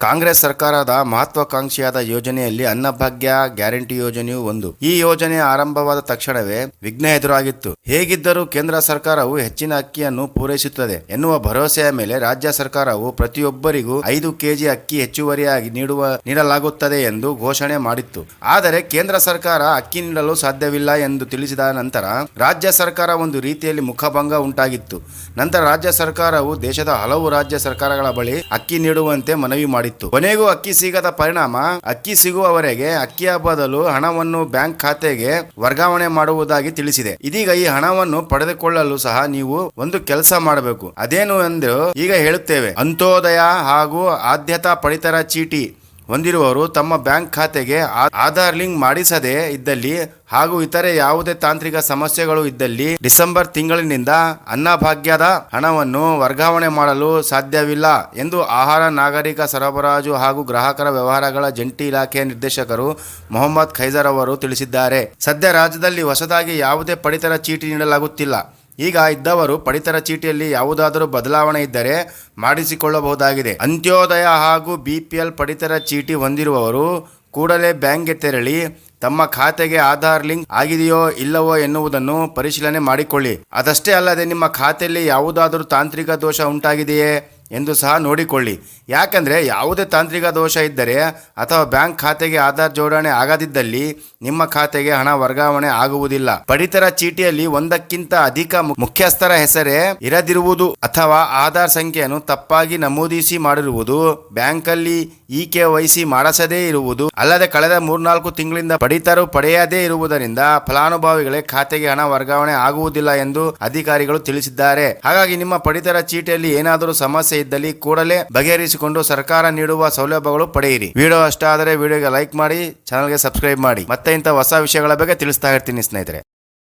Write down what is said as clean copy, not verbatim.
ಕಾಂಗ್ರೆಸ್ ಸರ್ಕಾರದ ಮಹತ್ವಾಕಾಂಕ್ಷಿಯಾದ ಯೋಜನೆಯಲ್ಲಿ ಅನ್ನಭಾಗ್ಯ ಗ್ಯಾರಂಟಿ ಯೋಜನೆಯೂ ಒಂದು. ಈ ಯೋಜನೆ ಆರಂಭವಾದ ತಕ್ಷಣವೇ ವಿಘ್ನ ಎದುರಾಗಿತ್ತು. ಹೇಗಿದ್ದರೂ ಕೇಂದ್ರ ಸರ್ಕಾರವು ಹೆಚ್ಚಿನ ಅಕ್ಕಿಯನ್ನು ಪೂರೈಸುತ್ತದೆ ಎನ್ನುವ ಭರವಸೆಯ ಮೇಲೆ ರಾಜ್ಯ ಸರ್ಕಾರವು ಪ್ರತಿಯೊಬ್ಬರಿಗೂ 5 ಕೆಜಿ ಅಕ್ಕಿ ಹೆಚ್ಚುವರಿಯಾಗಿ ನೀಡಲಾಗುತ್ತದೆ ಎಂದು ಘೋಷಣೆ ಮಾಡಿತ್ತು. ಆದರೆ ಕೇಂದ್ರ ಸರ್ಕಾರ ಅಕ್ಕಿ ನೀಡಲು ಸಾಧ್ಯವಿಲ್ಲ ಎಂದು ತಿಳಿಸಿದ ನಂತರ ರಾಜ್ಯ ಸರ್ಕಾರ ಒಂದು ರೀತಿಯಲ್ಲಿ ಮುಖಭಂಗ ಉಂಟಾಗಿತ್ತು. ನಂತರ ರಾಜ್ಯ ಸರ್ಕಾರವು ದೇಶದ ಹಲವು ರಾಜ್ಯ ಸರ್ಕಾರಗಳ ಬಳಿ ಅಕ್ಕಿ ನೀಡುವಂತೆ ಮನವಿ ಮಾಡಿತ್ತು. ಕೊನೆಗೂ ಅಕ್ಕಿ ಸಿಗದ ಪರಿಣಾಮ ಅಕ್ಕಿ ಸಿಗುವವರೆಗೆ ಅಕ್ಕಿಯ ಬದಲು ಹಣವನ್ನು ಬ್ಯಾಂಕ್ ಖಾತೆಗೆ ವರ್ಗಾವಣೆ ಮಾಡುವುದಾಗಿ ತಿಳಿಸಿದೆ. ಇದೀಗ ಈ ಹಣವನ್ನು ಪಡೆದುಕೊಳ್ಳಲು ಸಹ ನೀವು ಒಂದು ಕೆಲಸ ಮಾಡಬೇಕು. ಅದೇನು ಎಂದು ಈಗ ಹೇಳುತ್ತೇವೆ. ಅಂತ್ಯೋದಯ ಹಾಗೂ ಆದ್ಯತಾ ಪಡಿತರ ಚೀಟಿ ಹೊಂದಿರುವವರು ತಮ್ಮ ಬ್ಯಾಂಕ್ ಖಾತೆಗೆ ಆಧಾರ್ ಲಿಂಕ್ ಮಾಡಿಸದೇ ಇದ್ದಲ್ಲಿ ಹಾಗೂ ಇತರೆ ಯಾವುದೇ ತಾಂತ್ರಿಕ ಸಮಸ್ಯೆಗಳು ಇದ್ದಲ್ಲಿ ಡಿಸೆಂಬರ್ ತಿಂಗಳಿನಿಂದ ಅನ್ನಭಾಗ್ಯದ ಹಣವನ್ನು ವರ್ಗಾವಣೆ ಮಾಡಲು ಸಾಧ್ಯವಿಲ್ಲ ಎಂದು ಆಹಾರ, ನಾಗರಿಕ ಸರಬರಾಜು ಹಾಗೂ ಗ್ರಾಹಕರ ವ್ಯವಹಾರಗಳ ಜಂಟಿ ಇಲಾಖೆಯ ನಿರ್ದೇಶಕರು ಮೊಹಮ್ಮದ್ ಖೈಸರ್ ಅವರು ತಿಳಿಸಿದ್ದಾರೆ. ಸದ್ಯ ರಾಜ್ಯದಲ್ಲಿ ಹೊಸದಾಗಿ ಯಾವುದೇ ಪಡಿತರ ಚೀಟಿ ನೀಡಲಾಗುತ್ತಿಲ್ಲ. ಈಗ ಇದ್ದವರು ಪಡಿತರ ಚೀಟಿಯಲ್ಲಿ ಯಾವುದಾದರೂ ಬದಲಾವಣೆ ಇದ್ದರೆ ಮಾಡಿಸಿಕೊಳ್ಳಬಹುದಾಗಿದೆ. ಅಂತ್ಯೋದಯ ಹಾಗೂ BPL ಪಡಿತರ ಚೀಟಿ ಹೊಂದಿರುವವರು ಕೂಡಲೇ ಬ್ಯಾಂಕ್ಗೆ ತೆರಳಿ ತಮ್ಮ ಖಾತೆಗೆ ಆಧಾರ್ ಲಿಂಕ್ ಆಗಿದೆಯೋ ಇಲ್ಲವೋ ಎನ್ನುವುದನ್ನು ಪರಿಶೀಲನೆ ಮಾಡಿಕೊಳ್ಳಿ. ಅದಷ್ಟೇ ಅಲ್ಲದೆ ನಿಮ್ಮ ಖಾತೆಯಲ್ಲಿ ಯಾವುದಾದರೂ ತಾಂತ್ರಿಕ ದೋಷ ಉಂಟಾಗಿದೆಯೇ ಎಂದು ಸಹ ನೋಡಿಕೊಳ್ಳಿ. ಯಾಕಂದರೆ ಯಾವುದೇ ತಾಂತ್ರಿಕ ದೋಷ ಇದ್ದರೆ ಅಥವಾ ಬ್ಯಾಂಕ್ ಖಾತೆಗೆ ಆಧಾರ್ ಜೋಡಣೆ ಆಗದಿದ್ದಲ್ಲಿ ನಿಮ್ಮ ಖಾತೆಗೆ ಹಣ ವರ್ಗಾವಣೆ ಆಗುವುದಿಲ್ಲ. ಪಡಿತರ ಚೀಟಿಯಲ್ಲಿ ಒಂದಕ್ಕಿಂತ ಅಧಿಕ ಮುಖ್ಯಸ್ಥರ ಹೆಸರೇ ಇರದಿರುವುದು ಅಥವಾ ಆಧಾರ್ ಸಂಖ್ಯೆಯನ್ನು ತಪ್ಪಾಗಿ ನಮೂದಿಸಿ ಮಾಡಿರುವುದು, ಬ್ಯಾಂಕಲ್ಲಿ EKYC ಮಾಡಿಸದೇ ಇರುವುದು, ಅಲ್ಲದೆ ಕಳೆದ 3-4 ತಿಂಗಳಿಂದ ಪಡಿತರು ಪಡೆಯದೇ ಇರುವುದರಿಂದ ಫಲಾನುಭವಿಗಳಿಗೆ ಖಾತೆಗೆ ಹಣ ವರ್ಗಾವಣೆ ಆಗುವುದಿಲ್ಲ ಎಂದು ಅಧಿಕಾರಿಗಳು ತಿಳಿಸಿದ್ದಾರೆ. ಹಾಗಾಗಿ ನಿಮ್ಮ ಪಡಿತರ ಚೀಟಿಯಲ್ಲಿ ಏನಾದರೂ ಸಮಸ್ಯೆ ಇದ್ದಲ್ಲಿ ಕೂಡಲೇ ಬಗೆಹರಿಸಿಕೊಂಡು ಸರ್ಕಾರ ನೀಡುವ ಸೌಲಭ್ಯಗಳು ಪಡೆಯಿರಿ. ವಿಡಿಯೋ ಇಷ್ಟ ಆದರೆ ವಿಡಿಯೋಗೆ ಲೈಕ್ ಮಾಡಿ, ಚಾನಲ್ಗೆ ಸಬ್ಸ್ಕ್ರೈಬ್ ಮಾಡಿ. ಮತ್ತೆ ಇಂಥ ಹೊಸ ವಿಷಯಗಳ ಬಗ್ಗೆ ತಿಳಿಸ್ತಾ ಇರ್ತೀನಿ ಸ್ನೇಹಿತರೆ.